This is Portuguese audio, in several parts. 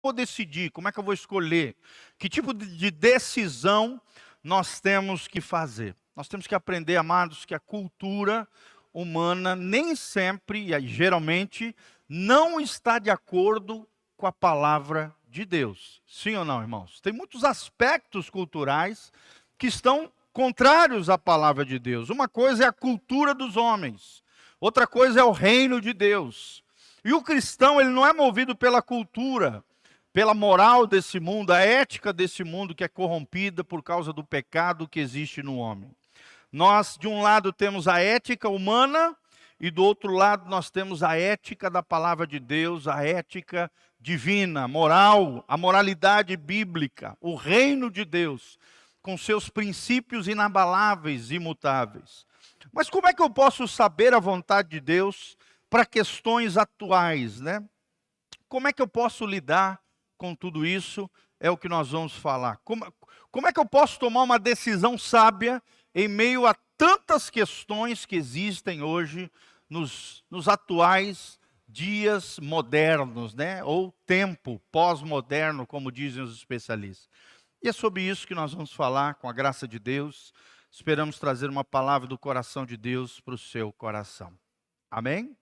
vou decidir? Como é que eu vou escolher? Que tipo de decisão nós temos que fazer? Nós temos que aprender, amados, que a cultura humana nem sempre, e aí, geralmente, não está de acordo com a palavra de Deus. Sim ou não, irmãos? Tem muitos aspectos culturais que estão contrários à palavra de Deus. Uma coisa é a cultura dos homens, outra coisa é o reino de Deus. E o cristão, ele não é movido pela cultura, pela moral desse mundo, a ética desse mundo que é corrompida por causa do pecado que existe no homem. Nós, de um lado, temos a ética humana e do outro lado nós temos a ética da palavra de Deus, a ética divina, moral, a moralidade bíblica, o reino de Deus, com seus princípios inabaláveis, imutáveis. Mas como é que eu posso saber a vontade de Deus para questões atuais, né? Como é que eu posso lidar com tudo isso? É o que nós vamos falar. Como é que eu posso tomar uma decisão sábia em meio a tantas questões que existem hoje nos atuais dias modernos, né? Ou tempo pós-moderno, como dizem os especialistas. E é sobre isso que nós vamos falar, com a graça de Deus. Esperamos trazer uma palavra do coração de Deus para o seu coração. Amém?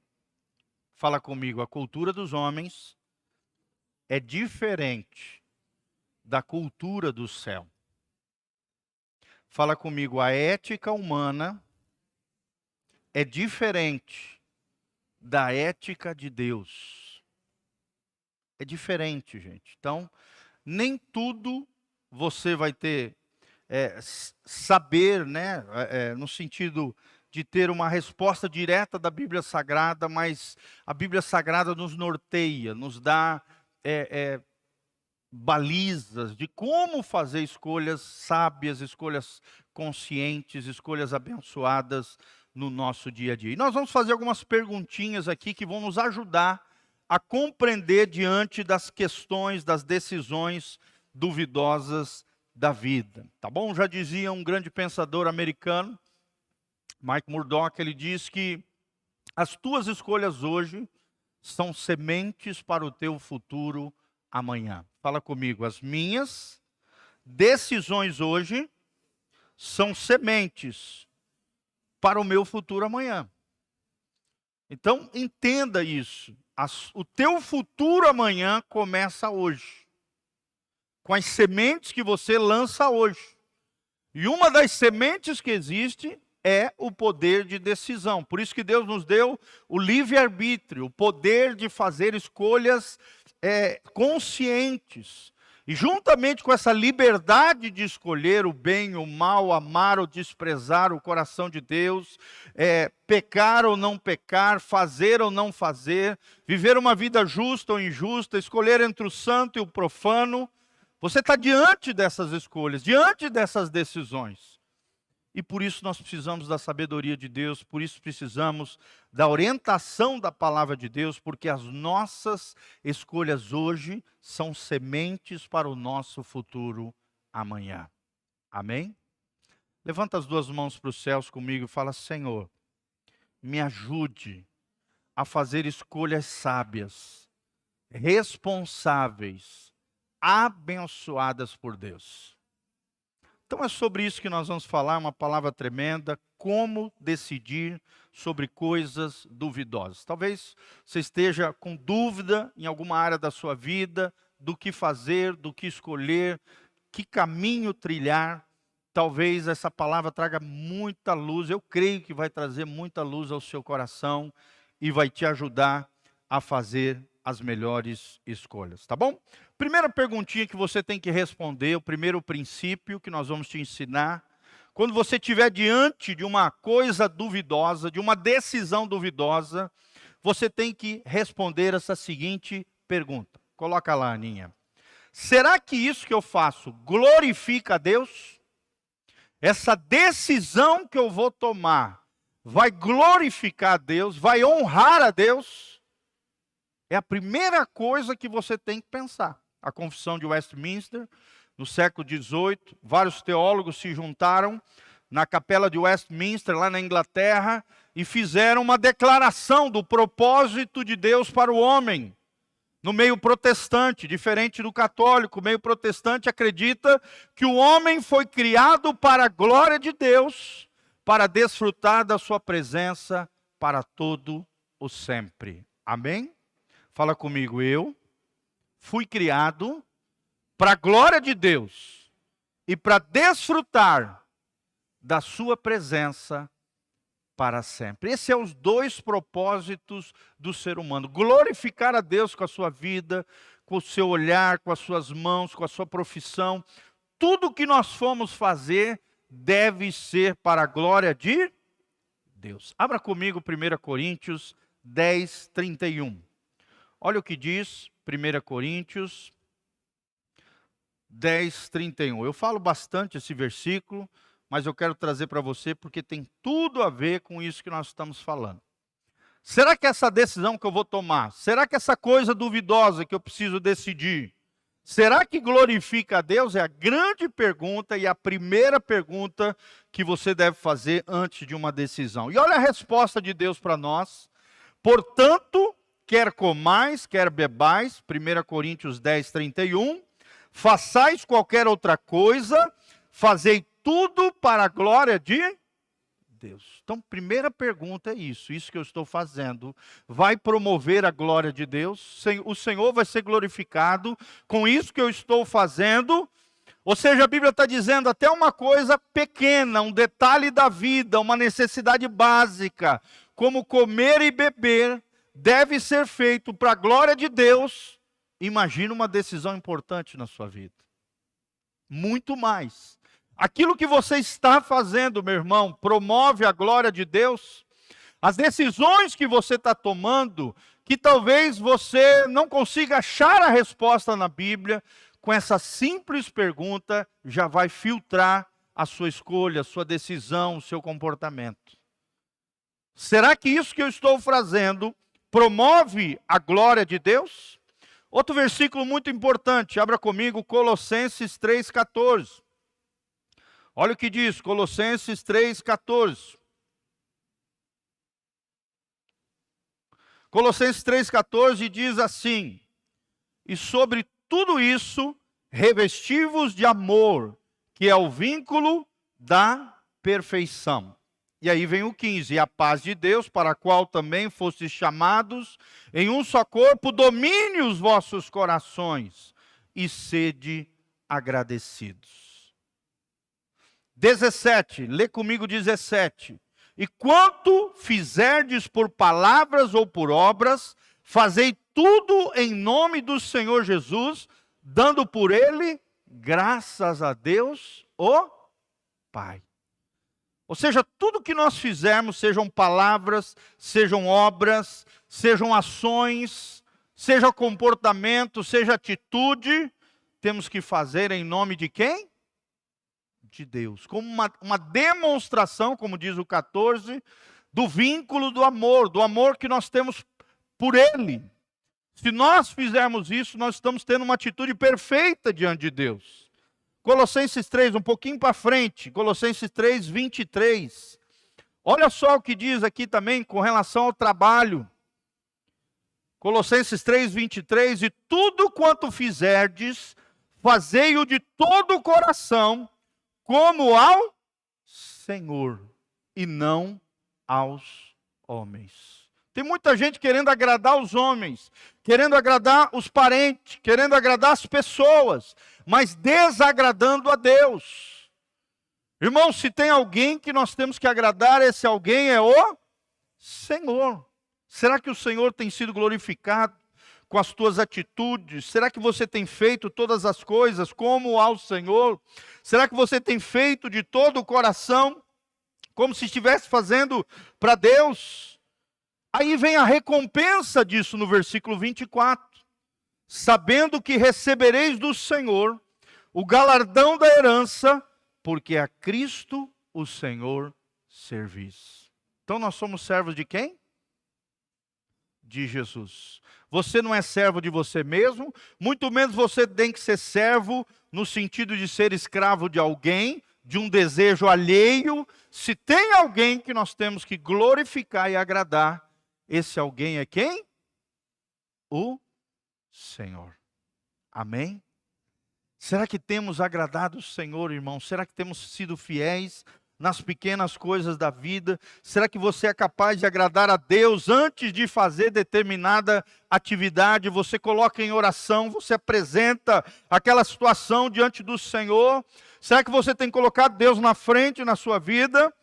Fala comigo, a cultura dos homens é diferente da cultura do céu. Fala comigo, a ética humana é diferente da ética de Deus. É diferente, gente. Então, nem tudo você vai ter saber, né, no sentido de ter uma resposta direta da Bíblia Sagrada, mas a Bíblia Sagrada nos norteia, nos dá balizas de como fazer escolhas sábias, escolhas conscientes, escolhas abençoadas no nosso dia a dia. E nós vamos fazer algumas perguntinhas aqui que vão nos ajudar a compreender diante das questões, das decisões duvidosas da vida. Tá bom? Já dizia um grande pensador americano, Mike Murdock, ele diz que as tuas escolhas hoje são sementes para o teu futuro amanhã. Fala comigo, as minhas decisões hoje são sementes para o meu futuro amanhã. Então, entenda isso. O teu futuro amanhã começa hoje, com as sementes que você lança hoje. E uma das sementes que existe é o poder de decisão. Por isso que Deus nos deu o livre-arbítrio, o poder de fazer escolhas conscientes. E juntamente com essa liberdade de escolher o bem, o mal, amar ou desprezar o coração de Deus, pecar ou não pecar, fazer ou não fazer, viver uma vida justa ou injusta, escolher entre o santo e o profano, você está diante dessas escolhas, diante dessas decisões. E por isso nós precisamos da sabedoria de Deus, por isso precisamos da orientação da palavra de Deus, porque as nossas escolhas hoje são sementes para o nosso futuro amanhã. Amém? Levanta as duas mãos para os céus comigo e fala: Senhor, me ajude a fazer escolhas sábias, responsáveis, abençoadas por Deus. Então é sobre isso que nós vamos falar, uma palavra tremenda, como decidir sobre coisas duvidosas. Talvez você esteja com dúvida em alguma área da sua vida, do que fazer, do que escolher, que caminho trilhar. Talvez essa palavra traga muita luz, eu creio que vai trazer muita luz ao seu coração e vai te ajudar a fazer as melhores escolhas, tá bom? Primeira perguntinha que você tem que responder, o primeiro princípio que nós vamos te ensinar. Quando você estiver diante de uma coisa duvidosa, de uma decisão duvidosa, você tem que responder essa seguinte pergunta. Coloca lá, Aninha. Será que isso que eu faço glorifica a Deus? Essa decisão que eu vou tomar vai glorificar a Deus, vai honrar a Deus? É a primeira coisa que você tem que pensar. A Confissão de Westminster, no século XVIII, vários teólogos se juntaram na capela de Westminster, lá na Inglaterra, e fizeram uma declaração do propósito de Deus para o homem. No meio protestante, diferente do católico, o meio protestante acredita que o homem foi criado para a glória de Deus, para desfrutar da sua presença para todo o sempre. Amém? Fala comigo, eu fui criado para a glória de Deus e para desfrutar da sua presença para sempre. Esses são os dois propósitos do ser humano: glorificar a Deus com a sua vida, com o seu olhar, com as suas mãos, com a sua profissão. Tudo que nós formos fazer deve ser para a glória de Deus. Abra comigo 1 Coríntios 10, 31. Olha o que diz 1 Coríntios 10, 31. Eu falo bastante esse versículo, mas eu quero trazer para você porque tem tudo a ver com isso que nós estamos falando. Será que essa decisão que eu vou tomar, será que essa coisa duvidosa que eu preciso decidir, será que glorifica a Deus? É a grande pergunta e a primeira pergunta que você deve fazer antes de uma decisão. E olha a resposta de Deus para nós. Portanto, quer comais, quer bebais, 1 Coríntios 10, 31, façais qualquer outra coisa, fazei tudo para a glória de Deus. Então, primeira pergunta é isso que eu estou fazendo vai promover a glória de Deus? O Senhor vai ser glorificado com isso que eu estou fazendo? Ou seja, a Bíblia está dizendo até uma coisa pequena, um detalhe da vida, uma necessidade básica, como comer e beber, deve ser feito para a glória de Deus. Imagina uma decisão importante na sua vida. Muito mais. Aquilo que você está fazendo, meu irmão, promove a glória de Deus? As decisões que você está tomando, que talvez você não consiga achar a resposta na Bíblia, com essa simples pergunta, já vai filtrar a sua escolha, a sua decisão, o seu comportamento. Será que isso que eu estou fazendo promove a glória de Deus? Outro versículo muito importante, abra comigo Colossenses 3,14. Olha o que diz, Colossenses 3,14. Colossenses 3,14 diz assim: e sobre tudo isso, revesti-vos de amor, que é o vínculo da perfeição. E aí vem o 15, e a paz de Deus, para a qual também fostes chamados, em um só corpo, domine os vossos corações, e sede agradecidos. 17, lê comigo 17. E quanto fizerdes por palavras ou por obras, fazei tudo em nome do Senhor Jesus, dando por ele graças a Deus, o Pai. Ou seja, tudo que nós fizermos, sejam palavras, sejam obras, sejam ações, seja comportamento, seja atitude, temos que fazer em nome de quem? De Deus, como uma demonstração, como diz o 14, do vínculo do amor que nós temos por Ele. Se nós fizermos isso, nós estamos tendo uma atitude perfeita diante de Deus. Colossenses 3, um pouquinho para frente, Colossenses 3, 23. Olha só o que diz aqui também com relação ao trabalho. Colossenses 3, 23, e tudo quanto fizerdes, fazei-o de todo o coração, como ao Senhor, e não aos homens. Tem muita gente querendo agradar os homens, querendo agradar os parentes, querendo agradar as pessoas, mas desagradando a Deus. Irmão, se tem alguém que nós temos que agradar, esse alguém é o Senhor. Será que o Senhor tem sido glorificado com as tuas atitudes? Será que você tem feito todas as coisas como ao Senhor? Será que você tem feito de todo o coração, como se estivesse fazendo para Deus? Aí vem a recompensa disso no versículo 24. Sabendo que recebereis do Senhor o galardão da herança, porque a Cristo o Senhor servis. Então nós somos servos de quem? De Jesus. Você não é servo de você mesmo, muito menos você tem que ser servo no sentido de ser escravo de alguém, de um desejo alheio. Se tem alguém que nós temos que glorificar e agradar, esse alguém é quem? O Senhor. Amém? Será que temos agradado o Senhor, irmão? Será que temos sido fiéis nas pequenas coisas da vida? Será que você é capaz de agradar a Deus antes de fazer determinada atividade? Você coloca em oração, você apresenta aquela situação diante do Senhor? Será que você tem colocado Deus na frente na sua vida?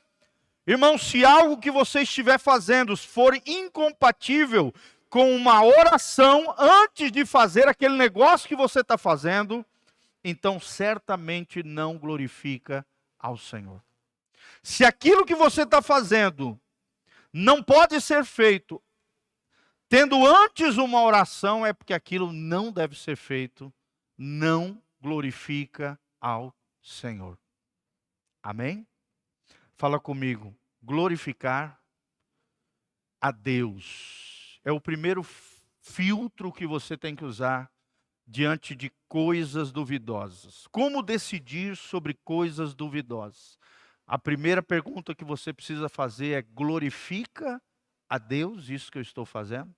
Irmão, se algo que você estiver fazendo for incompatível com uma oração antes de fazer aquele negócio que você está fazendo, então certamente não glorifica ao Senhor. Se aquilo que você está fazendo não pode ser feito tendo antes uma oração, é porque aquilo não deve ser feito, não glorifica ao Senhor. Amém? Fala comigo, glorificar a Deus é o primeiro filtro que você tem que usar diante de coisas duvidosas. Como decidir sobre coisas duvidosas? A primeira pergunta que você precisa fazer é: glorifica a Deus isso que eu estou fazendo?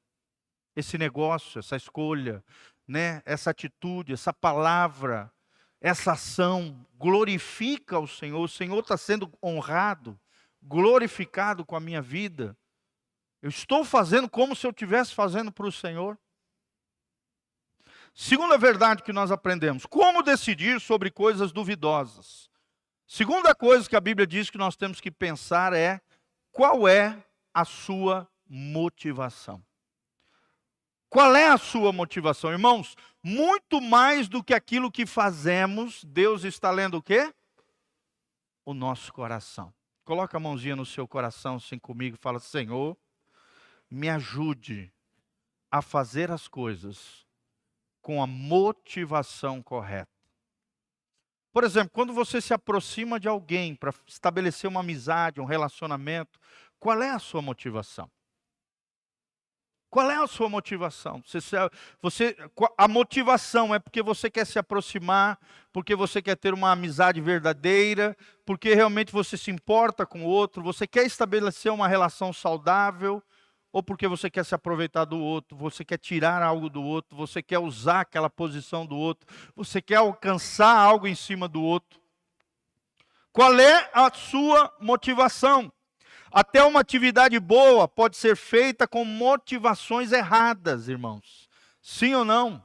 Esse negócio, essa escolha, né? Essa atitude, essa palavra, essa ação, glorifica o Senhor? O Senhor está sendo honrado, glorificado com a minha vida? Eu estou fazendo como se eu estivesse fazendo para o Senhor? Segunda verdade que nós aprendemos: como decidir sobre coisas duvidosas. Segunda coisa que a Bíblia diz que nós temos que pensar é: qual é a sua motivação? Qual é a sua motivação? Irmãos, muito mais do que aquilo que fazemos, Deus está lendo o quê? O nosso coração. Coloca a mãozinha no seu coração assim comigo e fala: Senhor, me ajude a fazer as coisas com a motivação correta. Por exemplo, quando você se aproxima de alguém para estabelecer uma amizade, um relacionamento, qual é a sua motivação? Qual é a sua motivação? A motivação é porque você quer se aproximar, porque você quer ter uma amizade verdadeira, porque realmente você se importa com o outro, você quer estabelecer uma relação saudável, ou porque você quer se aproveitar do outro, você quer tirar algo do outro, você quer usar aquela posição do outro, você quer alcançar algo em cima do outro. Qual é a sua motivação? Até uma atividade boa pode ser feita com motivações erradas, irmãos. Sim ou não?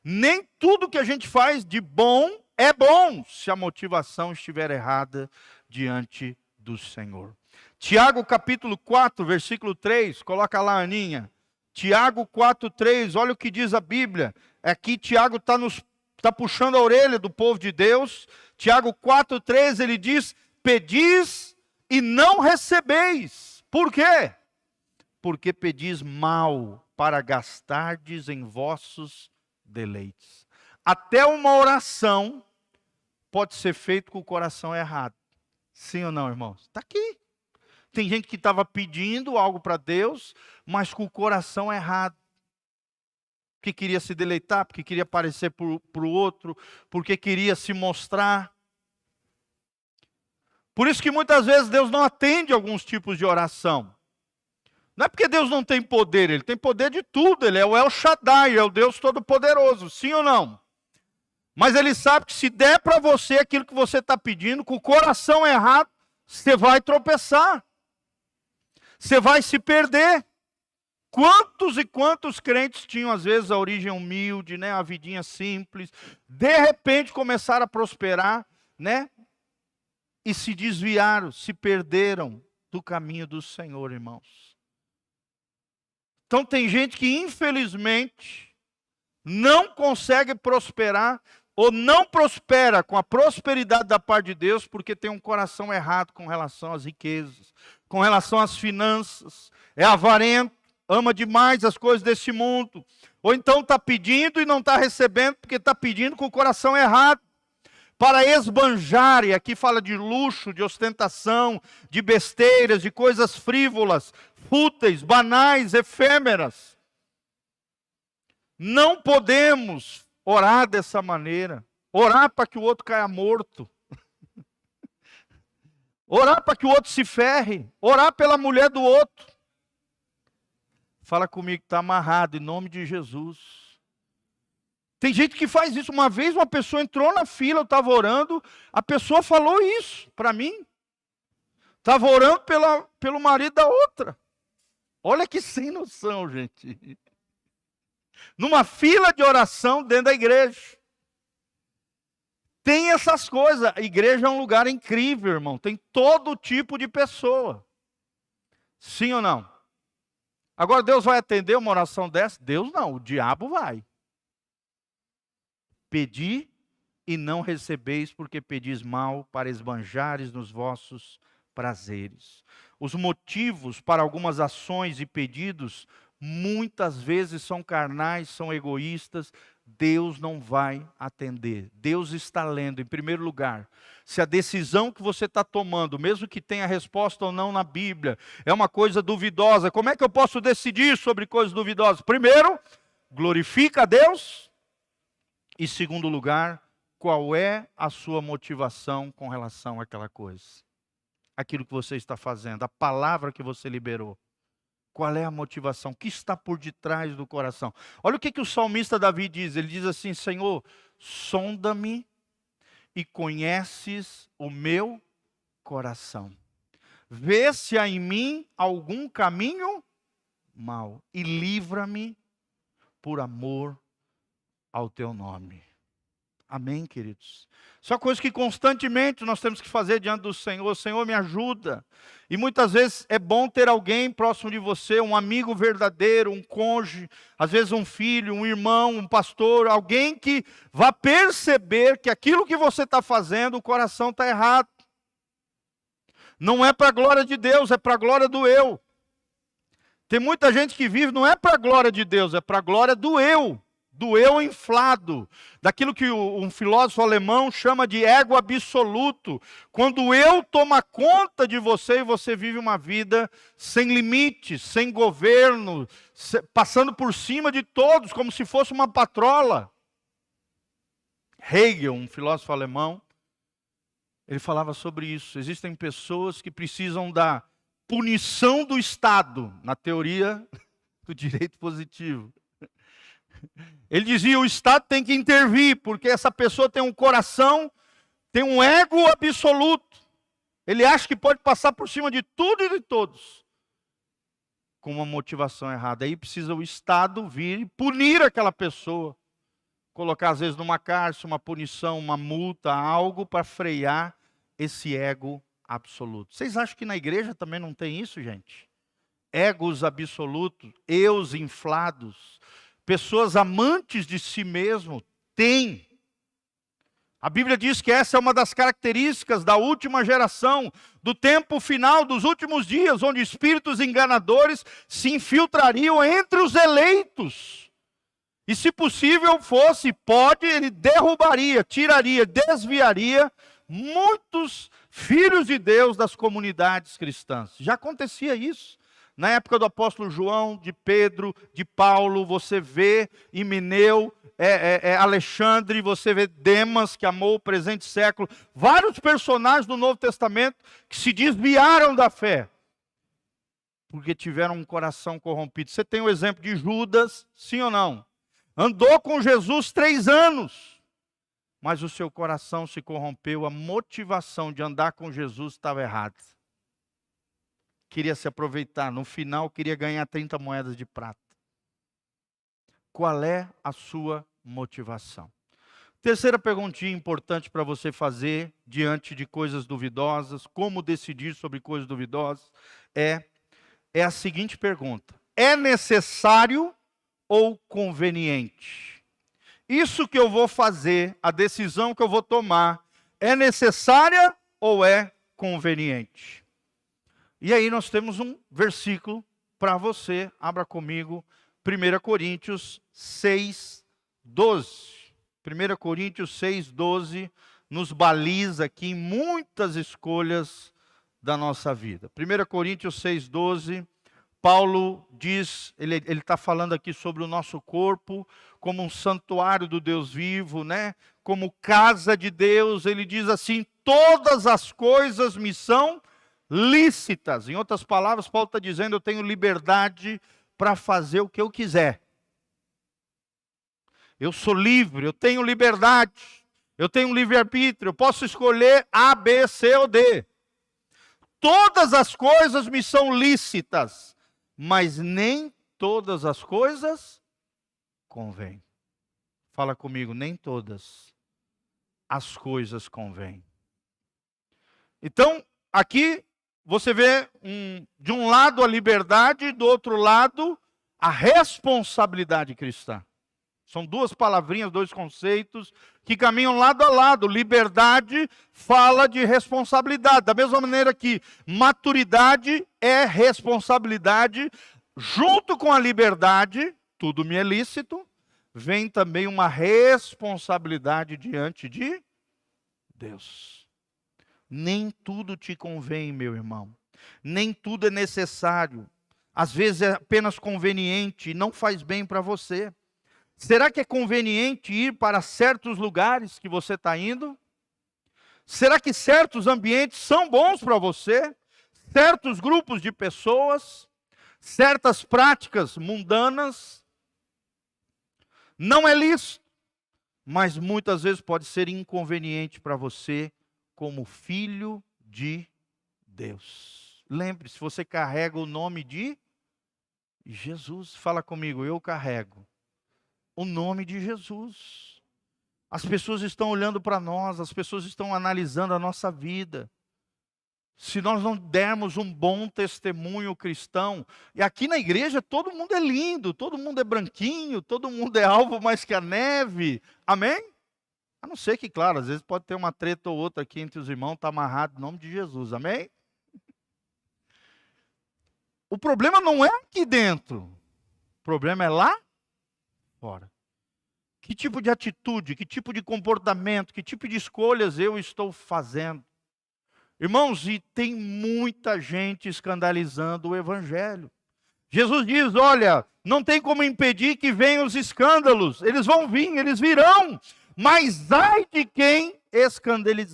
Nem tudo que a gente faz de bom é bom, se a motivação estiver errada diante do Senhor. Tiago capítulo 4, versículo 3, coloca lá, Aninha. Tiago 4, 3, olha o que diz a Bíblia. Aqui Tiago está puxando a orelha do povo de Deus. Tiago 4, 3, ele diz: pedis e não recebeis. Por quê? Porque pedis mal, para gastardes em vossos deleites. Até uma oração pode ser feita com o coração errado. Sim ou não, irmãos? Está aqui. Tem gente que estava pedindo algo para Deus, mas com o coração errado. Porque queria se deleitar, porque queria aparecer para o outro, porque queria se mostrar. Por isso que muitas vezes Deus não atende alguns tipos de oração. Não é porque Deus não tem poder, Ele tem poder de tudo. Ele é o El Shaddai, é o Deus Todo-Poderoso, sim ou não? Mas Ele sabe que se der para você aquilo que você está pedindo, com o coração errado, você vai tropeçar. Você vai se perder. Quantos e quantos crentes tinham às vezes a origem humilde, né, a vidinha simples, de repente começaram a prosperar, né? E se desviaram, se perderam do caminho do Senhor, irmãos. Então tem gente que infelizmente não consegue prosperar ou não prospera com a prosperidade da parte de Deus porque tem um coração errado com relação às riquezas, com relação às finanças, é avarento, ama demais as coisas desse mundo, ou então está pedindo e não está recebendo porque está pedindo com o coração errado, para esbanjar, e aqui fala de luxo, de ostentação, de besteiras, de coisas frívolas, fúteis, banais, efêmeras. Não podemos orar dessa maneira, orar para que o outro caia morto, orar para que o outro se ferre, orar pela mulher do outro. Fala comigo que está amarrado em nome de Jesus. Tem gente que faz isso. Uma vez uma pessoa entrou na fila, eu estava orando, a pessoa falou isso para mim. Estava orando pelo marido da outra. Olha que sem noção, gente. Numa fila de oração dentro da igreja. Tem essas coisas. A igreja é um lugar incrível, irmão. Tem todo tipo de pessoa. Sim ou não? Agora Deus vai atender uma oração dessa? Deus não, o diabo vai. Pedi e não recebeis, porque pedis mal, para esbanjares nos vossos prazeres. Os motivos para algumas ações e pedidos, muitas vezes são carnais, são egoístas. Deus não vai atender. Deus está lendo, em primeiro lugar, se a decisão que você está tomando, mesmo que tenha resposta ou não na Bíblia, é uma coisa duvidosa. Como é que eu posso decidir sobre coisas duvidosas? Primeiro, glorifica a Deus. E segundo lugar, qual é a sua motivação com relação àquela coisa? Aquilo que você está fazendo, a palavra que você liberou. Qual é a motivação? O que está por detrás do coração? Olha o que o salmista Davi diz. Ele diz assim: Senhor, sonda-me e conheces o meu coração. Vê se há em mim algum caminho mau e livra-me por amor ao teu nome. Amém, queridos? Só coisa que constantemente nós temos que fazer diante do Senhor. Senhor, me ajuda. E muitas vezes é bom ter alguém próximo de você, um amigo verdadeiro, um cônjuge, às vezes um filho, um irmão, um pastor, alguém que vá perceber que aquilo que você está fazendo, o coração está errado. Não é para a glória de Deus, é para a glória do eu. Tem muita gente que vive, não é para a glória de Deus, é para a glória do eu inflado, daquilo que um filósofo alemão chama de ego absoluto. Quando o eu toma conta de você e você vive uma vida sem limites, sem governo, passando por cima de todos, como se fosse uma patrola. Hegel, um filósofo alemão, ele falava sobre isso. Existem pessoas que precisam da punição do Estado, na teoria do direito positivo. Ele dizia: o Estado tem que intervir, porque essa pessoa tem um coração, tem um ego absoluto. Ele acha que pode passar por cima de tudo e de todos, com uma motivação errada. Aí precisa o Estado vir e punir aquela pessoa. Colocar às vezes numa cárcere, uma punição, uma multa, algo para frear esse ego absoluto. Vocês acham que na igreja também não tem isso, gente? Egos absolutos, eus inflados. Pessoas amantes de si mesmo, tem. A Bíblia diz que essa é uma das características da última geração, do tempo final, dos últimos dias, onde espíritos enganadores se infiltrariam entre os eleitos. E se possível ele derrubaria, tiraria, desviaria muitos filhos de Deus das comunidades cristãs. Já acontecia isso. Na época do apóstolo João, de Pedro, de Paulo, você vê Himeneu, Alexandre, você vê Demas, que amou o presente século. Vários personagens do Novo Testamento que se desviaram da fé, porque tiveram um coração corrompido. Você tem o exemplo de Judas, sim ou não? Andou com Jesus 3 anos, mas o seu coração se corrompeu, a motivação de andar com Jesus estava errada. Queria se aproveitar, no final queria ganhar 30 moedas de prata. Qual é a sua motivação? Terceira perguntinha importante para você fazer diante de coisas duvidosas, como decidir sobre coisas duvidosas, é a seguinte pergunta: é necessário ou conveniente? Isso que eu vou fazer, a decisão que eu vou tomar, é necessária ou é conveniente? E aí nós temos um versículo para você. Abra comigo 1 Coríntios 6, 12. 1 Coríntios 6, 12 nos baliza aqui em muitas escolhas da nossa vida. 1 Coríntios 6, 12, Paulo diz, ele está falando aqui sobre o nosso corpo como um santuário do Deus vivo, né? Como casa de Deus. Ele diz assim: todas as coisas me são lícitas. Em outras palavras, Paulo está dizendo: eu tenho liberdade para fazer o que eu quiser. Eu sou livre, eu tenho liberdade, eu tenho livre-arbítrio, eu posso escolher A, B, C ou D. Todas as coisas me são lícitas, mas nem todas as coisas convêm. Fala comigo, nem todas as coisas convêm. Então, aqui você vê de um lado a liberdade, do outro lado a responsabilidade cristã. São duas palavrinhas, dois conceitos que caminham lado a lado. Liberdade fala de responsabilidade. Da mesma maneira que maturidade é responsabilidade, junto com a liberdade, tudo me é lícito, vem também uma responsabilidade diante de Deus. Nem tudo te convém, meu irmão. Nem tudo é necessário. Às vezes é apenas conveniente e não faz bem para você. Será que é conveniente ir para certos lugares que você está indo? Será que certos ambientes são bons para você? Certos grupos de pessoas? Certas práticas mundanas? Não é lícito, mas muitas vezes pode ser inconveniente para você como filho de Deus. Lembre-se, você carrega o nome de Jesus. Fala comigo, eu carrego o nome de Jesus. As pessoas estão olhando para nós, as pessoas estão analisando a nossa vida. Se nós não dermos um bom testemunho cristão, e aqui na igreja todo mundo é lindo, todo mundo é branquinho, todo mundo é alvo mais que a neve, amém? A não ser que, claro, às vezes pode ter uma treta ou outra aqui entre os irmãos, está amarrado em nome de Jesus, amém? O problema não é aqui dentro, o problema é lá fora. Que tipo de atitude, que tipo de comportamento, que tipo de escolhas eu estou fazendo? Irmãos, e tem muita gente escandalizando o evangelho. Jesus diz, olha, não tem como impedir que venham os escândalos. Eles vão vir, eles virão. Mas ai de quem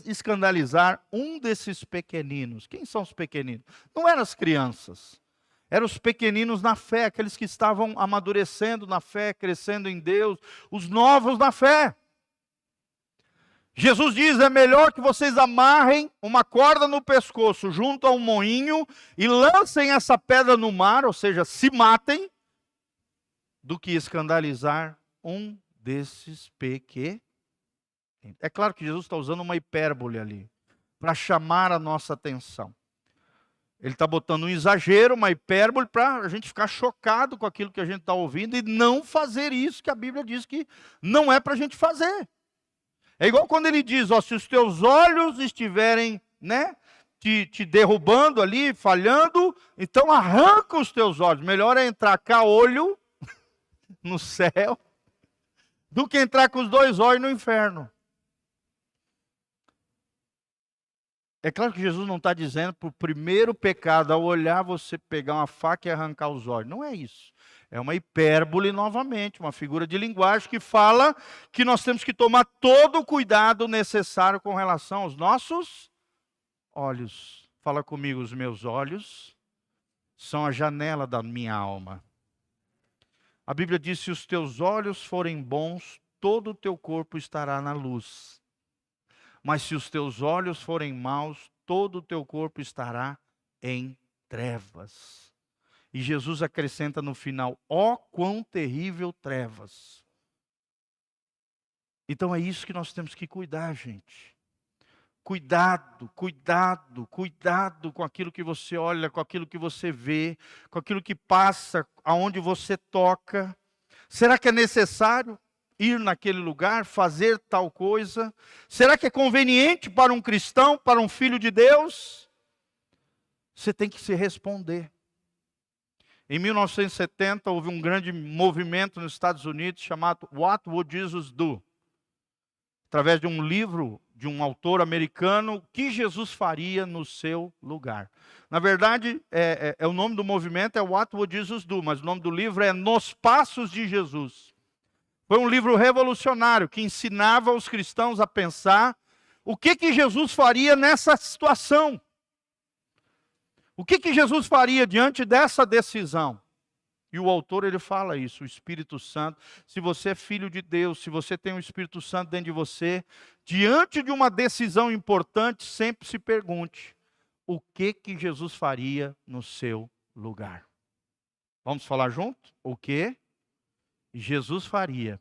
escandalizar um desses pequeninos. Quem são os pequeninos? Não eram as crianças. Eram os pequeninos na fé, aqueles que estavam amadurecendo na fé, crescendo em Deus, os novos na fé. Jesus diz, é melhor que vocês amarrem uma corda no pescoço junto a um moinho e lancem essa pedra no mar, ou seja, se matem, do que escandalizar um desses pequeninos. É claro que Jesus está usando uma hipérbole ali, para chamar a nossa atenção. Ele está botando um exagero, uma hipérbole, para a gente ficar chocado com aquilo que a gente está ouvindo e não fazer isso que a Bíblia diz que não é para a gente fazer. É igual quando ele diz, ó, se os teus olhos estiverem, te derrubando ali, falhando, então arranca os teus olhos. Melhor é entrar caolho no céu do que entrar com os dois olhos no inferno. É claro que Jesus não está dizendo para o primeiro pecado, ao olhar, você pegar uma faca e arrancar os olhos. Não é isso. É uma hipérbole novamente, uma figura de linguagem que fala que nós temos que tomar todo o cuidado necessário com relação aos nossos olhos. Fala comigo, os meus olhos são a janela da minha alma. A Bíblia diz, se os teus olhos forem bons, todo o teu corpo estará na luz. Mas se os teus olhos forem maus, todo o teu corpo estará em trevas. E Jesus acrescenta no final, ó quão terrível trevas. Então é isso que nós temos que cuidar, gente. Cuidado, cuidado, cuidado com aquilo que você olha, com aquilo que você vê, com aquilo que passa, aonde você toca. Será que é necessário ir naquele lugar, fazer tal coisa? Será que é conveniente para um cristão, para um filho de Deus? Você tem que se responder. Em 1970, houve um grande movimento nos Estados Unidos chamado What Would Jesus Do? Através de um livro de um autor americano, o que Jesus faria no seu lugar. Na verdade, o nome do movimento é What Would Jesus Do? Mas o nome do livro é Nos Passos de Jesus. Foi um livro revolucionário que ensinava os cristãos a pensar o que Jesus faria nessa situação. O que Jesus faria diante dessa decisão? E o autor, ele fala isso, o Espírito Santo. Se você é filho de Deus, se você tem o Espírito Santo dentro de você, diante de uma decisão importante, sempre se pergunte, o que Jesus faria no seu lugar? Vamos falar junto? O que Jesus faria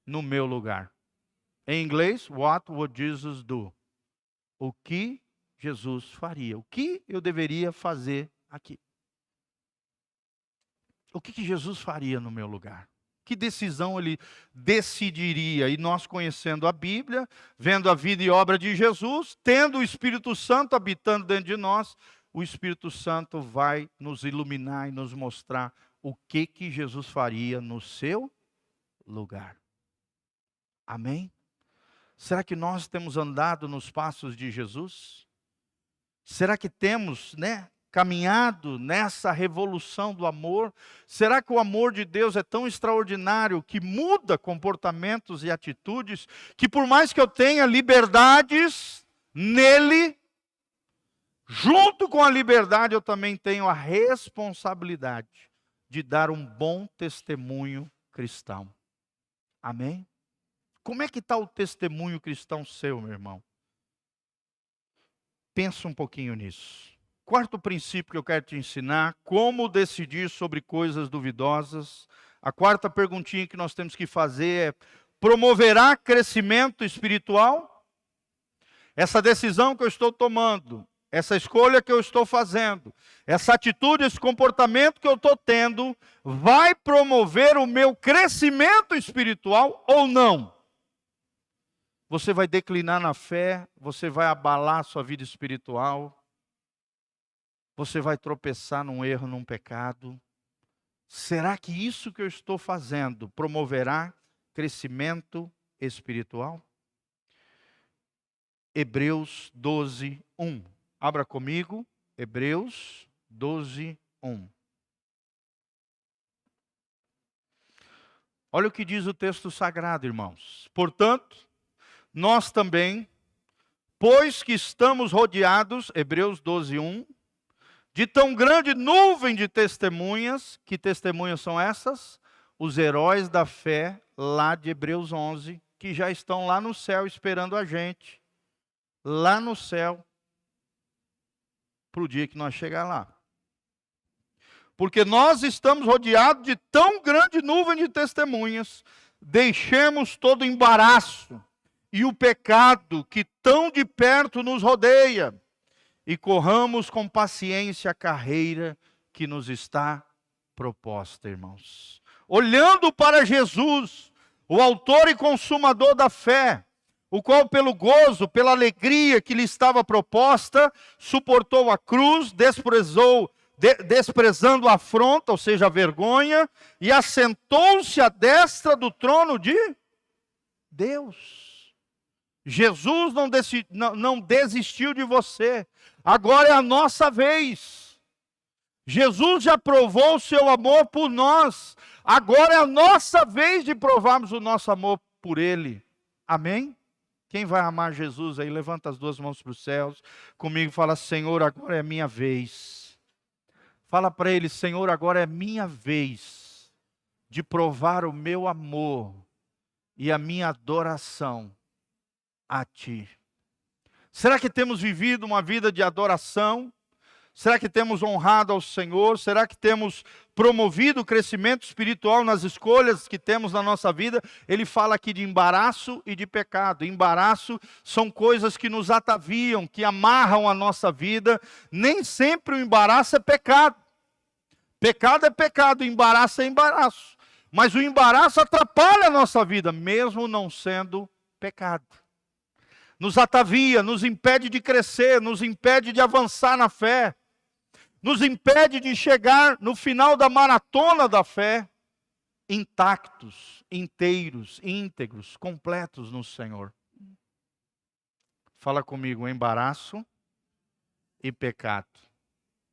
no meu lugar? Em inglês, what would Jesus do? O que Jesus faria? O que eu deveria fazer aqui? O que Jesus faria no meu lugar? Que decisão ele decidiria? E nós, conhecendo a Bíblia, vendo a vida e obra de Jesus, tendo o Espírito Santo habitando dentro de nós, o Espírito Santo vai nos iluminar e nos mostrar o que Jesus faria no seu lugar. Amém? Será que nós temos andado nos passos de Jesus? Será que temos, caminhado nessa revolução do amor? Será que o amor de Deus é tão extraordinário que muda comportamentos e atitudes, que por mais que eu tenha liberdades nele, junto com a liberdade eu também tenho a responsabilidade de dar um bom testemunho cristão. Amém? Como é que está o testemunho cristão seu, meu irmão? Pensa um pouquinho nisso. Quarto princípio que eu quero te ensinar, como decidir sobre coisas duvidosas. A quarta perguntinha que nós temos que fazer é, promoverá crescimento espiritual? Essa decisão que eu estou tomando, essa escolha que eu estou fazendo, essa atitude, esse comportamento que eu estou tendo, vai promover o meu crescimento espiritual ou não? Você vai declinar na fé, você vai abalar a sua vida espiritual, você vai tropeçar num erro, num pecado. Será que isso que eu estou fazendo promoverá crescimento espiritual? Hebreus 12, 1. Abra comigo, Hebreus 12, 1. Olha o que diz o texto sagrado, irmãos. Portanto, nós também, pois que estamos rodeados, Hebreus 12, 1, de tão grande nuvem de testemunhas. Que testemunhas são essas? Os heróis da fé, lá de Hebreus 11, que já estão lá no céu esperando a gente. Lá no céu, para o dia que nós chegar lá. Porque nós estamos rodeados de tão grande nuvem de testemunhas, deixemos todo o embaraço e o pecado que tão de perto nos rodeia, e corramos com paciência a carreira que nos está proposta, irmãos. Olhando para Jesus, o autor e consumador da fé, o qual pelo gozo, pela alegria que lhe estava proposta, suportou a cruz, desprezando a afronta, ou seja, a vergonha, e assentou-se à destra do trono de Deus. Jesus não desistiu de você. Agora é a nossa vez. Jesus já provou o seu amor por nós. Agora é a nossa vez de provarmos o nosso amor por Ele. Amém? Quem vai amar Jesus aí, levanta as duas mãos para os céus. Comigo fala, Senhor, agora é minha vez. Fala para Ele, Senhor, agora é minha vez de provar o meu amor e a minha adoração a Ti. Será que temos vivido uma vida de adoração? Será que temos honrado ao Senhor? Será que temos promovido o crescimento espiritual nas escolhas que temos na nossa vida? Ele fala aqui de embaraço e de pecado. Embaraço são coisas que nos ataviam, que amarram a nossa vida. Nem sempre o embaraço é pecado. Pecado é pecado, embaraço é embaraço. Mas o embaraço atrapalha a nossa vida, mesmo não sendo pecado. Nos atavia, nos impede de crescer, nos impede de avançar na fé, nos impede de chegar no final da maratona da fé, intactos, inteiros, íntegros, completos no Senhor. Fala comigo, embaraço e pecado.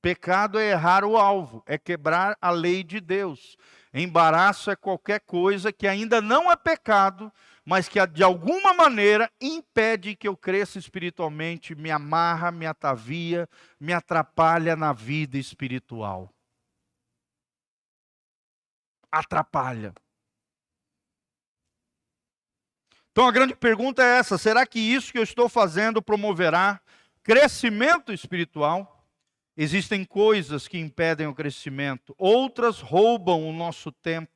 Pecado é errar o alvo, é quebrar a lei de Deus. Embaraço é qualquer coisa que ainda não é pecado, mas que de alguma maneira impede que eu cresça espiritualmente, me amarra, me atavia, me atrapalha na vida espiritual. atrapalha. Então a grande pergunta é essa: será que isso que eu estou fazendo promoverá crescimento espiritual? Existem coisas que impedem o crescimento, outras roubam o nosso tempo.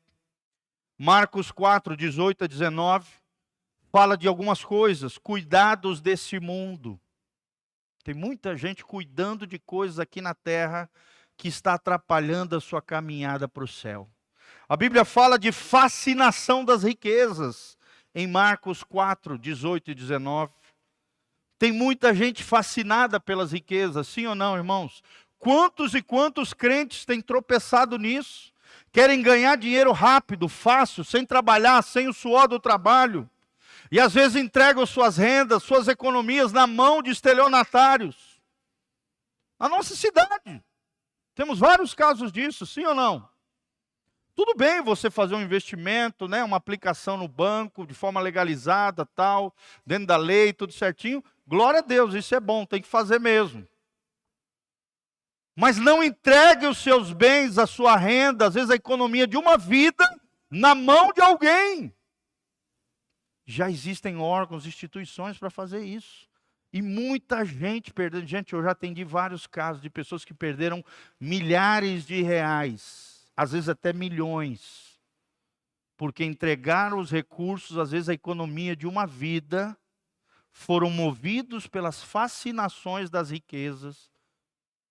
Marcos 4, 18 a 19, fala de algumas coisas, cuidados desse mundo. Tem muita gente cuidando de coisas aqui na terra que está atrapalhando a sua caminhada para o céu. A Bíblia fala de fascinação das riquezas, em Marcos 4, 18 e 19. Tem muita gente fascinada pelas riquezas, sim ou não, irmãos? Quantos e quantos crentes têm tropeçado nisso? Querem ganhar dinheiro rápido, fácil, sem trabalhar, sem o suor do trabalho. E às vezes entregam suas rendas, suas economias na mão de estelionatários. Na nossa cidade, temos vários casos disso, sim ou não? Tudo bem você fazer um investimento, né, uma aplicação no banco, de forma legalizada, tal, dentro da lei, tudo certinho. Glória a Deus, isso é bom, tem que fazer mesmo. Mas não entregue os seus bens, a sua renda, às vezes a economia de uma vida, na mão de alguém. Já existem órgãos, instituições para fazer isso. E muita gente perdendo. Gente, eu já atendi vários casos de pessoas que perderam milhares de reais, às vezes até milhões, porque entregaram os recursos, às vezes a economia de uma vida, foram movidos pelas fascinações das riquezas,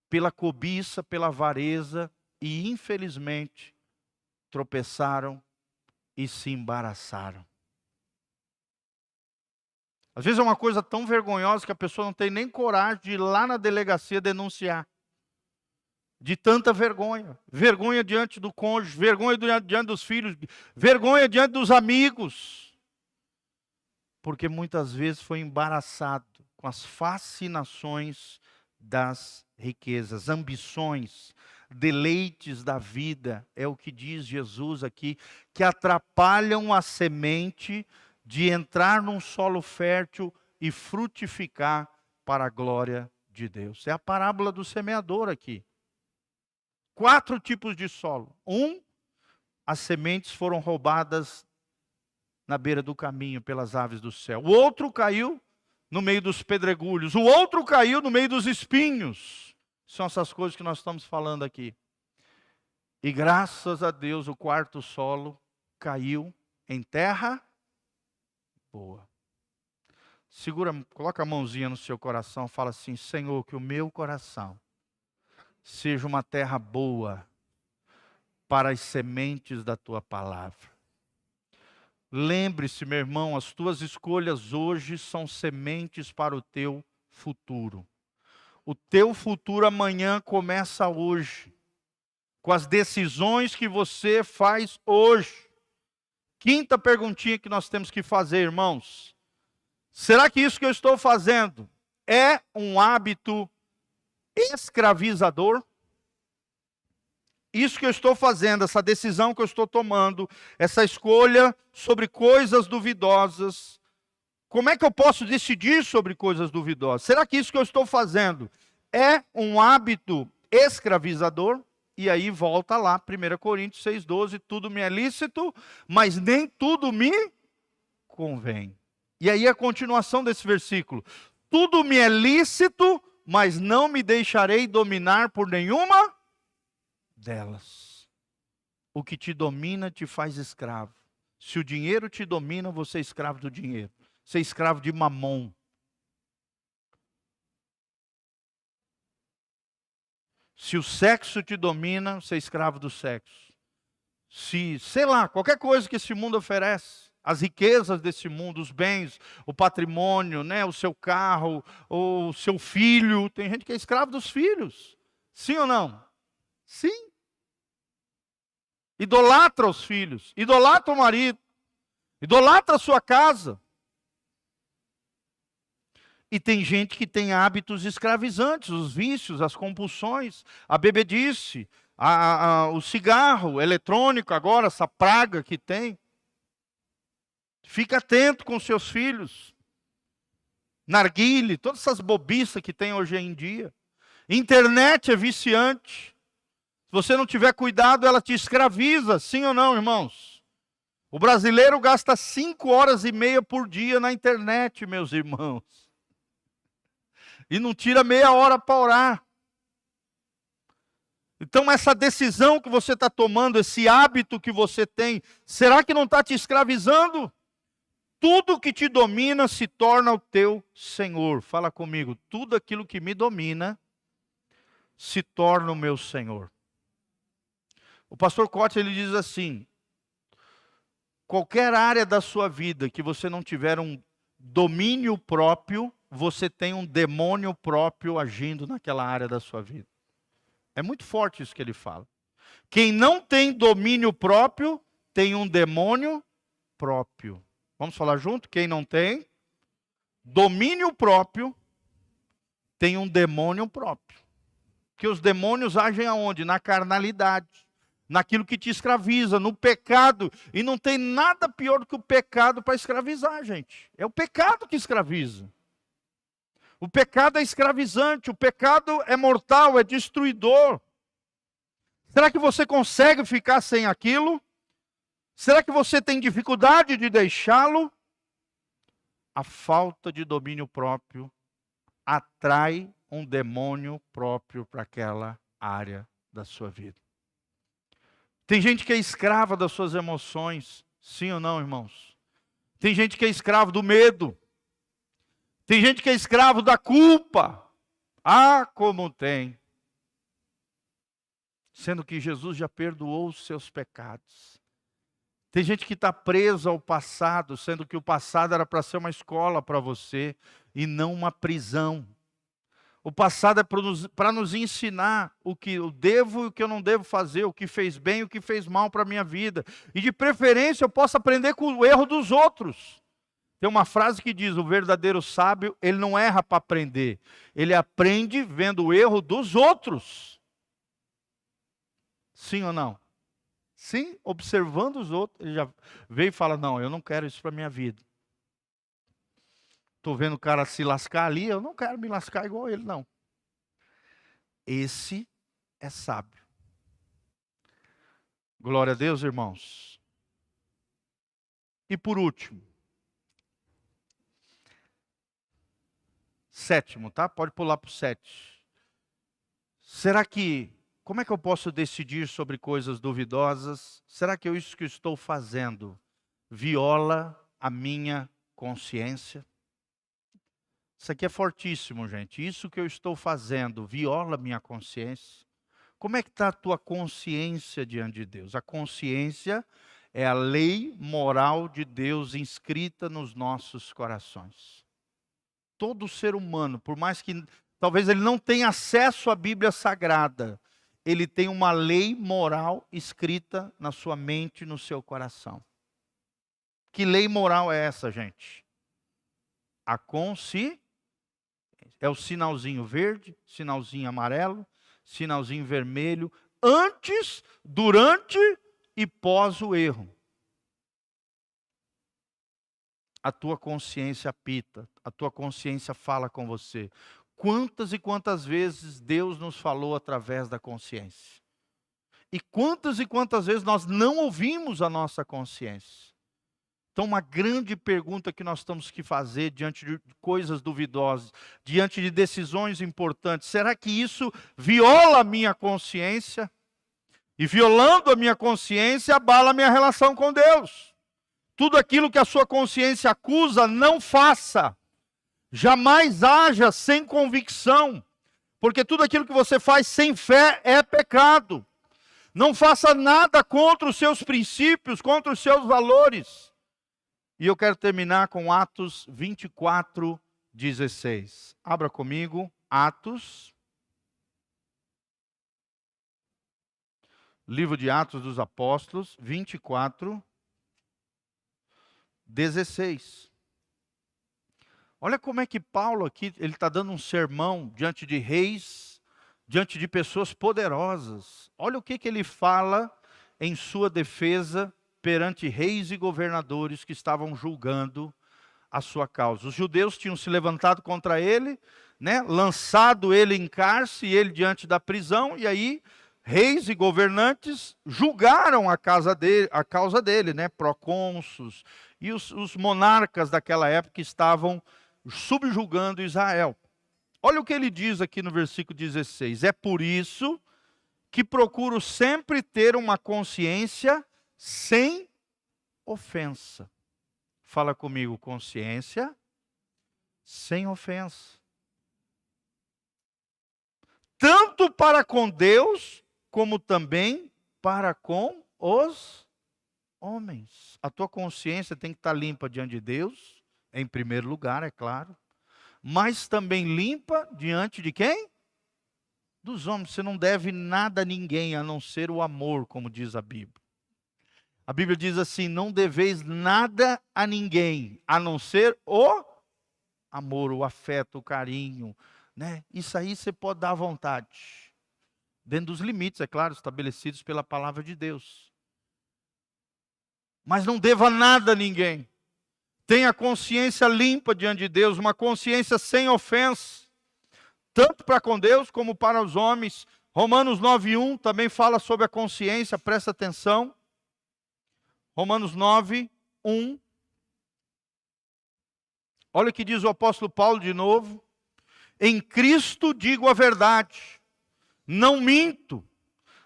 pela cobiça, pela avareza, e infelizmente tropeçaram e se embaraçaram. Às vezes é uma coisa tão vergonhosa que a pessoa não tem nem coragem de ir lá na delegacia denunciar. De tanta vergonha. Vergonha diante do cônjuge, vergonha diante dos filhos, vergonha diante dos amigos. Porque muitas vezes foi embaraçado com as fascinações das riquezas, ambições, deleites da vida, é o que diz Jesus aqui, que atrapalham a semente de entrar num solo fértil e frutificar para a glória de Deus. É a parábola do semeador aqui. 4 tipos de solo. As sementes foram roubadas na beira do caminho pelas aves do céu. O outro caiu no meio dos pedregulhos. O outro caiu no meio dos espinhos. São essas coisas que nós estamos falando aqui. E graças a Deus o quarto solo caiu em terra boa. Coloca a mãozinha no seu coração, fala assim: Senhor, que o meu coração seja uma terra boa para as sementes da tua palavra. Lembre-se, meu irmão, as tuas escolhas hoje são sementes para o teu futuro. O teu futuro amanhã começa hoje, com as decisões que você faz hoje. 5ª perguntinha que nós temos que fazer, irmãos. Será que isso que eu estou fazendo é um hábito escravizador? Isso que eu estou fazendo, essa decisão que eu estou tomando, essa escolha sobre coisas duvidosas, como é que eu posso decidir sobre coisas duvidosas? Será que isso que eu estou fazendo é um hábito escravizador? E aí volta lá, 1 Coríntios 6,12, tudo me é lícito, mas nem tudo me convém. E aí a continuação desse versículo, tudo me é lícito, mas não me deixarei dominar por nenhuma delas. O que te domina te faz escravo. Se o dinheiro te domina, você é escravo do dinheiro. Você é escravo de mamon. Se o sexo te domina, você é escravo do sexo. Se, sei lá, qualquer coisa que esse mundo oferece, as riquezas desse mundo, os bens, o patrimônio, né, o seu carro, o seu filho. Tem gente que é escravo dos filhos. Sim ou não? Sim. Idolatra os filhos, idolatra o marido, idolatra a sua casa. E tem gente que tem hábitos escravizantes, os vícios, as compulsões, a bebedice, o cigarro eletrônico agora, essa praga que tem. Fica atento com seus filhos. Narguile, todas essas bobiças que tem hoje em dia. Internet é viciante. Se você não tiver cuidado, ela te escraviza, sim ou não, irmãos? O brasileiro gasta 5 horas e meia por dia na internet, meus irmãos. E não tira meia hora para orar. Então essa decisão que você está tomando, esse hábito que você tem, será que não está te escravizando? Tudo que te domina se torna o teu senhor. Fala comigo, tudo aquilo que me domina se torna o meu senhor. O pastor Cote, ele diz assim: qualquer área da sua vida que você não tiver um domínio próprio, você tem um demônio próprio agindo naquela área da sua vida. É muito forte isso que ele fala. Quem não tem domínio próprio, tem um demônio próprio. Vamos falar junto? Quem não tem domínio próprio, tem um demônio próprio. Que os demônios agem aonde? Na carnalidade. Naquilo que te escraviza, no pecado. E não tem nada pior do que o pecado para escravizar, gente. É o pecado que escraviza. O pecado é escravizante, o pecado é mortal, é destruidor. Será que você consegue ficar sem aquilo? Será que você tem dificuldade de deixá-lo? A falta de domínio próprio atrai um demônio próprio para aquela área da sua vida. Tem gente que é escrava das suas emoções, sim ou não, irmãos? Tem gente que é escravo do medo. Tem gente que é escravo da culpa. Ah, como tem. Sendo que Jesus já perdoou os seus pecados. Tem gente que está presa ao passado, sendo que o passado era para ser uma escola para você e não uma prisão. O passado é para nos ensinar o que eu devo e o que eu não devo fazer, o que fez bem e o que fez mal para a minha vida. E de preferência eu posso aprender com o erro dos outros. Tem uma frase que diz: o verdadeiro sábio, ele não erra para aprender. Ele aprende vendo o erro dos outros. Sim ou não? Sim, observando os outros, ele já veio e fala: não, eu não quero isso para a minha vida. Estou vendo o cara se lascar ali, eu não quero me lascar igual ele, não. Esse é sábio. Glória a Deus, irmãos. E por último, sétimo, tá? Pode pular para o 7. Como é que eu posso decidir sobre coisas duvidosas? Será que isso que eu estou fazendo viola a minha consciência? Isso aqui é fortíssimo, gente. Isso que eu estou fazendo viola a minha consciência? Como é que está a tua consciência diante de Deus? A consciência é a lei moral de Deus inscrita nos nossos corações. Todo ser humano, por mais que talvez ele não tenha acesso à Bíblia Sagrada, ele tem uma lei moral escrita na sua mente e no seu coração. Que lei moral é essa, gente? A consciência. É o sinalzinho verde, sinalzinho amarelo, sinalzinho vermelho, antes, durante e pós o erro. A tua consciência apita, a tua consciência fala com você. Quantas e quantas vezes Deus nos falou através da consciência? E quantas vezes nós não ouvimos a nossa consciência? Então, uma grande pergunta que nós temos que fazer diante de coisas duvidosas, diante de decisões importantes: será que isso viola a minha consciência? E violando a minha consciência, abala a minha relação com Deus. Tudo aquilo que a sua consciência acusa, não faça. Jamais haja sem convicção, porque tudo aquilo que você faz sem fé é pecado. Não faça nada contra os seus princípios, contra os seus valores. E eu quero terminar com Atos 24, 16. Abra comigo, Atos. Livro de Atos dos Apóstolos, 24, 16. Olha como é que Paulo aqui, ele está dando um sermão diante de reis, diante de pessoas poderosas. Olha o que ele fala em sua defesa perante reis e governadores que estavam julgando a sua causa. Os judeus tinham se levantado contra ele, lançado ele em cárcere, ele diante da prisão, e aí reis e governantes julgaram a causa dele, né? Procônsulos e os monarcas daquela época estavam subjugando Israel. Olha o que ele diz aqui no versículo 16. É por isso que procuro sempre ter uma consciência sem ofensa. Fala comigo, consciência sem ofensa. Tanto para com Deus, como também para com os homens. A tua consciência tem que estar limpa diante de Deus, em primeiro lugar, é claro. Mas também limpa diante de quem? Dos homens. Você não deve nada a ninguém, a não ser o amor, como diz a Bíblia. A Bíblia diz assim, não deveis nada a ninguém, a não ser o amor, o afeto, o carinho, né? Isso aí você pode dar à vontade. Dentro dos limites, é claro, estabelecidos pela palavra de Deus. Mas não deva nada a ninguém. Tenha consciência limpa diante de Deus, uma consciência sem ofensa. Tanto para com Deus como para os homens. Romanos 9:1 também fala sobre a consciência, presta atenção. Romanos 9:1. Olha o que diz o apóstolo Paulo de novo. Em Cristo digo a verdade, não minto,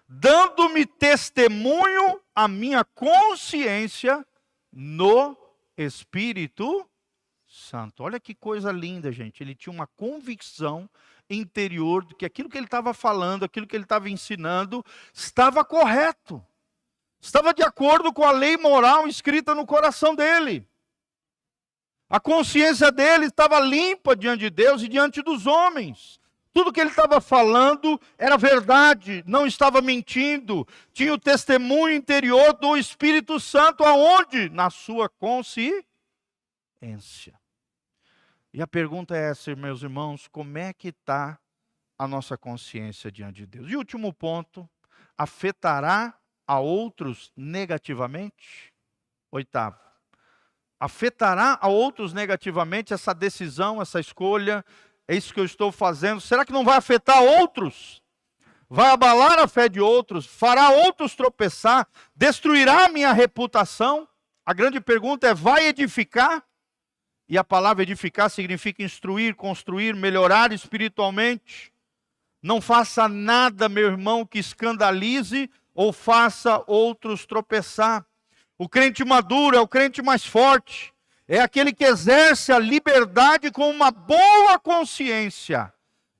dando-me testemunho a minha consciência no Espírito Santo. Olha que coisa linda, gente. Ele tinha uma convicção interior de que aquilo que ele estava falando, aquilo que ele estava ensinando, estava correto. Estava de acordo com a lei moral escrita no coração dele. A consciência dele estava limpa diante de Deus e diante dos homens. Tudo que ele estava falando era verdade, não estava mentindo. Tinha o testemunho interior do Espírito Santo, aonde? Na sua consciência. E a pergunta é essa, meus irmãos, como é que está a nossa consciência diante de Deus? E o último ponto, afetará a outros negativamente? Oitavo, afetará a outros negativamente essa decisão, essa escolha, é isso que eu estou fazendo? Será que não vai afetar outros? Vai abalar a fé de outros? Fará outros tropeçar? Destruirá a minha reputação? A grande pergunta é, vai edificar? E a palavra edificar significa instruir, construir, melhorar espiritualmente. Não faça nada, meu irmão, que escandalize ou faça outros tropeçar. O crente maduro é o crente mais forte. É aquele que exerce a liberdade com uma boa consciência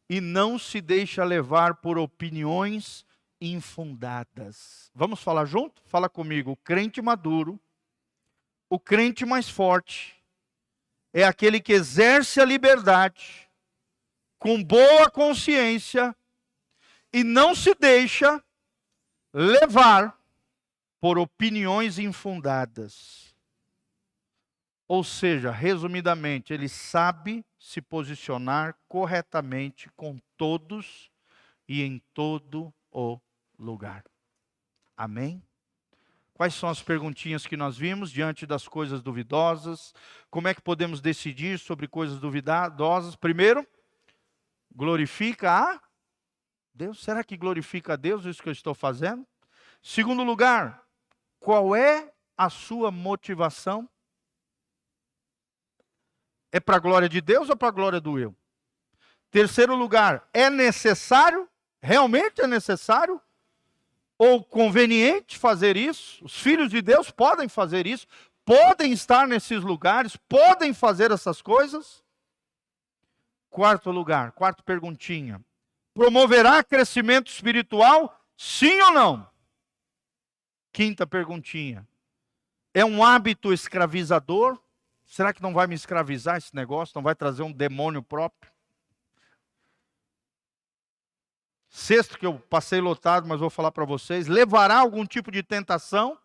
e não se deixa levar por opiniões infundadas. Vamos falar junto? Fala comigo. O crente maduro, o crente mais forte, é aquele que exerce a liberdade com boa consciência e não se deixa levar por opiniões infundadas. Ou seja, resumidamente, ele sabe se posicionar corretamente com todos e em todo o lugar. Amém? Quais são as perguntinhas que nós vimos diante das coisas duvidosas? Como é que podemos decidir sobre coisas duvidosas? Primeiro, glorifica a Deus. Será que glorifica a Deus isso que eu estou fazendo? Segundo lugar, qual é a sua motivação? É para a glória de Deus ou para a glória do eu? Terceiro lugar, é necessário? Realmente é necessário? Ou conveniente fazer isso? Os filhos de Deus podem fazer isso? Podem estar nesses lugares? Podem fazer essas coisas? Quarto lugar, quarta perguntinha. Promoverá crescimento espiritual? Sim ou não? Quinta perguntinha. É um hábito escravizador? Será que não vai me escravizar esse negócio? Não vai trazer um demônio próprio? Sexto, que eu passei lotado, mas vou falar para vocês. Levará algum tipo de tentação?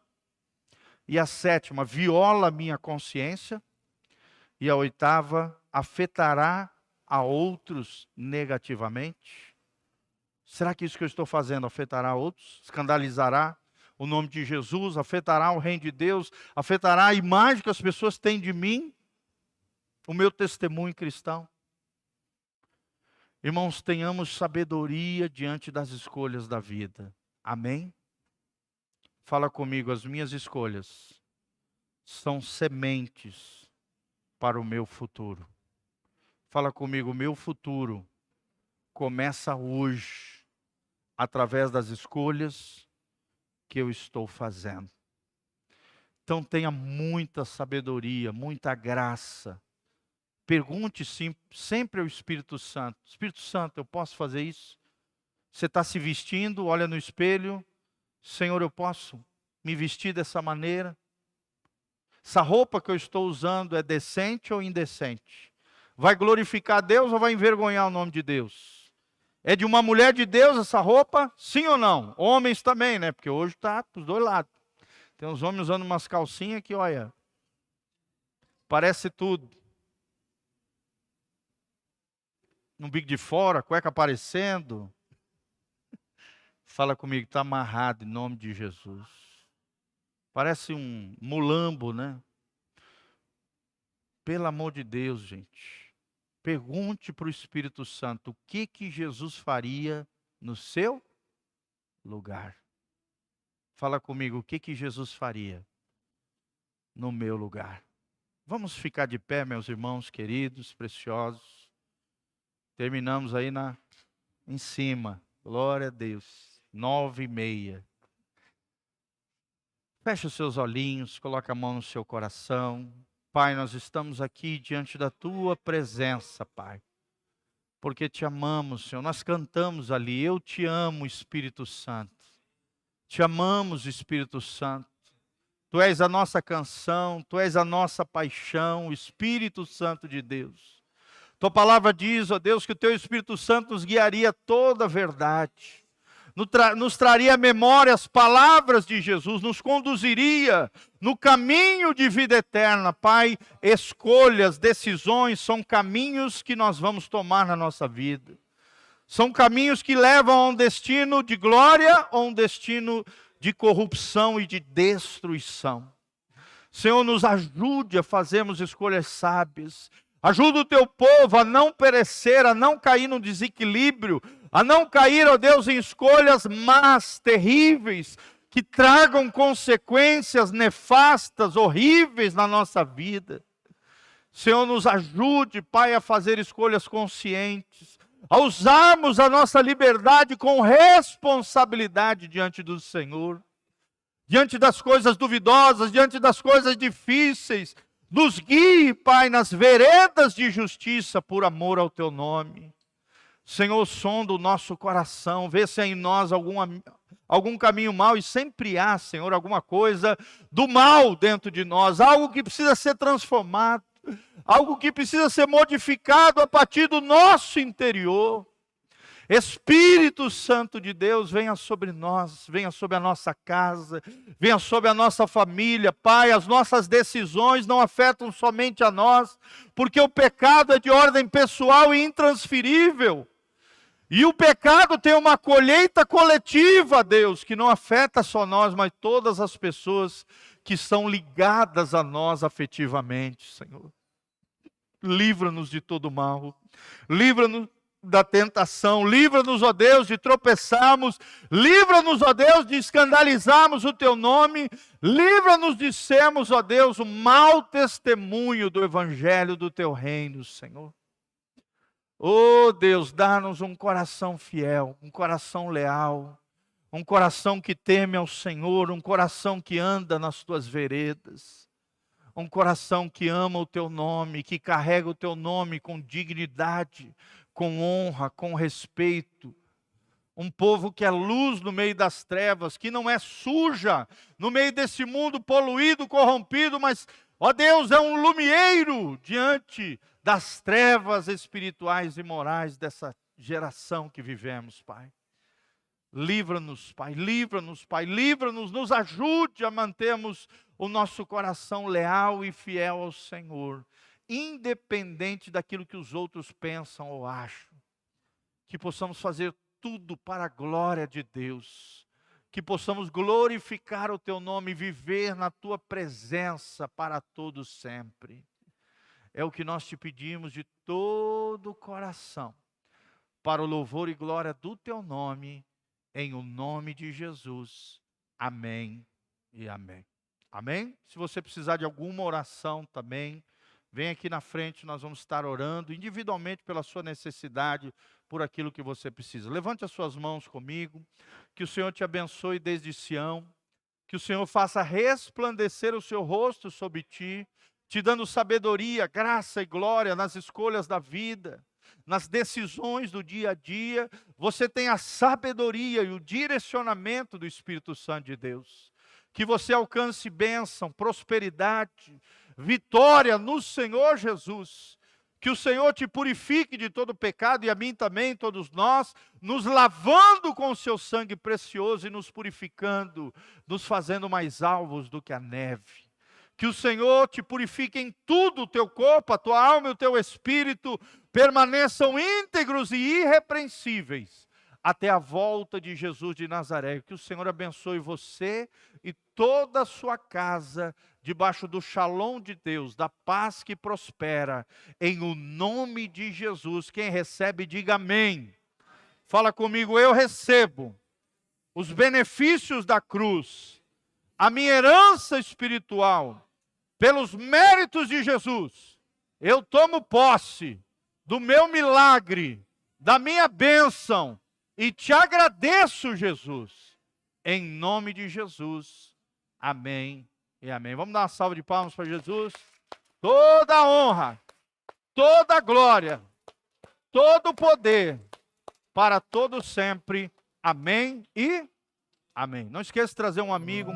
E a sétima, viola a minha consciência? E a oitava, afetará a outros negativamente? Será que isso que eu estou fazendo afetará outros? Escandalizará o nome de Jesus? Afetará o reino de Deus? Afetará a imagem que as pessoas têm de mim? O meu testemunho cristão? Irmãos, tenhamos sabedoria diante das escolhas da vida. Amém? Fala comigo, as minhas escolhas são sementes para o meu futuro. Fala comigo, o meu futuro começa hoje, através das escolhas que eu estou fazendo. Então tenha muita sabedoria, muita graça. Pergunte sempre ao Espírito Santo. Espírito Santo, eu posso fazer isso? Você está se vestindo, olha no espelho. Senhor, eu posso me vestir dessa maneira? Essa roupa que eu estou usando é decente ou indecente? Vai glorificar Deus ou vai envergonhar o nome de Deus? É de uma mulher de Deus essa roupa? Sim ou não? Homens também, né? Porque hoje está para os dois lados. Tem uns homens usando umas calcinhas que, olha, parece tudo. No bico de fora, cueca aparecendo. Fala comigo, está amarrado em nome de Jesus. Parece um mulambo, né? Pelo amor de Deus, gente. Pergunte para o Espírito Santo o que Jesus faria no seu lugar. Fala comigo, o que Jesus faria no meu lugar? Vamos ficar de pé, meus irmãos queridos, preciosos. Terminamos aí em cima. Glória a Deus. 9:30. Feche os seus olhinhos, coloque a mão no seu coração. Pai, nós estamos aqui diante da Tua presença, Pai. Porque Te amamos, Senhor. Nós cantamos ali, eu Te amo, Espírito Santo. Te amamos, Espírito Santo. Tu és a nossa canção, Tu és a nossa paixão, Espírito Santo de Deus. Tua palavra diz, ó Deus, que o Teu Espírito Santo nos guiaria toda a verdade. Nos traria à memória as palavras de Jesus, nos conduziria no caminho de vida eterna. Pai, escolhas, decisões são caminhos que nós vamos tomar na nossa vida. São caminhos que levam a um destino de glória ou um destino de corrupção e de destruição. Senhor, nos ajude a fazermos escolhas sábias. Ajuda o Teu povo a não perecer, a não cair no desequilíbrio, a não cair, ó Deus, em escolhas más, terríveis, que tragam consequências nefastas, horríveis na nossa vida. Senhor, nos ajude, Pai, a fazer escolhas conscientes, a usarmos a nossa liberdade com responsabilidade diante do Senhor, diante das coisas duvidosas, diante das coisas difíceis. Nos guie, Pai, nas veredas de justiça, por amor ao Teu nome. Senhor, sonda o nosso coração, vê se há em nós algum caminho mau, e sempre há, Senhor, alguma coisa do mal dentro de nós, algo que precisa ser transformado, algo que precisa ser modificado a partir do nosso interior. Espírito Santo de Deus, venha sobre nós, venha sobre a nossa casa, venha sobre a nossa família. Pai, as nossas decisões não afetam somente a nós, porque o pecado é de ordem pessoal e intransferível. E o pecado tem uma colheita coletiva, Deus, que não afeta só nós, mas todas as pessoas que são ligadas a nós afetivamente, Senhor. Livra-nos de todo mal, livra-nos da tentação, livra-nos, ó Deus, de tropeçarmos, livra-nos, ó Deus, de escandalizarmos o Teu nome, livra-nos de sermos, ó Deus, um mau testemunho do Evangelho do Teu reino, Senhor. Oh Deus, dá-nos um coração fiel, um coração leal, um coração que teme ao Senhor, um coração que anda nas Tuas veredas, um coração que ama o Teu nome, que carrega o Teu nome com dignidade, com honra, com respeito. Um povo que é luz no meio das trevas, que não é suja no meio desse mundo poluído, corrompido, mas, ó Deus, é um lumieiro diante das trevas espirituais e morais dessa geração que vivemos, Pai. Livra-nos, Pai, livra-nos, Pai, livra-nos, nos ajude a mantermos o nosso coração leal e fiel ao Senhor, independente daquilo que os outros pensam ou acham. Que possamos fazer tudo para a glória de Deus, que possamos glorificar o Teu nome e viver na Tua presença para todos sempre. É o que nós Te pedimos de todo o coração, para o louvor e glória do Teu nome, em o nome de Jesus. Amém e amém. Amém? Se você precisar de alguma oração também, vem aqui na frente, nós vamos estar orando individualmente pela sua necessidade, por aquilo que você precisa. Levante as suas mãos comigo, que o Senhor te abençoe desde Sião, que o Senhor faça resplandecer o seu rosto sobre ti, te dando sabedoria, graça e glória nas escolhas da vida, nas decisões do dia a dia. Você tem a sabedoria e o direcionamento do Espírito Santo de Deus. Que você alcance bênção, prosperidade, vitória no Senhor Jesus. Que o Senhor te purifique de todo pecado, e a mim também, todos nós, nos lavando com o seu sangue precioso e nos purificando, nos fazendo mais alvos do que a neve. Que o Senhor te purifique em tudo, o teu corpo, a tua alma e o teu espírito permaneçam íntegros e irrepreensíveis até a volta de Jesus de Nazaré. Que o Senhor abençoe você e toda a sua casa, debaixo do shalom de Deus, da paz que prospera, em o nome de Jesus. Quem recebe, diga amém. Fala comigo: eu recebo os benefícios da cruz, a minha herança espiritual, pelos méritos de Jesus. Eu tomo posse do meu milagre, da minha bênção, e te agradeço, Jesus, em nome de Jesus. Amém e amém. Vamos dar uma salva de palmas para Jesus. Toda a honra, toda a glória, todo o poder, para todo sempre. Amém e amém. Não esqueça de trazer um amigo,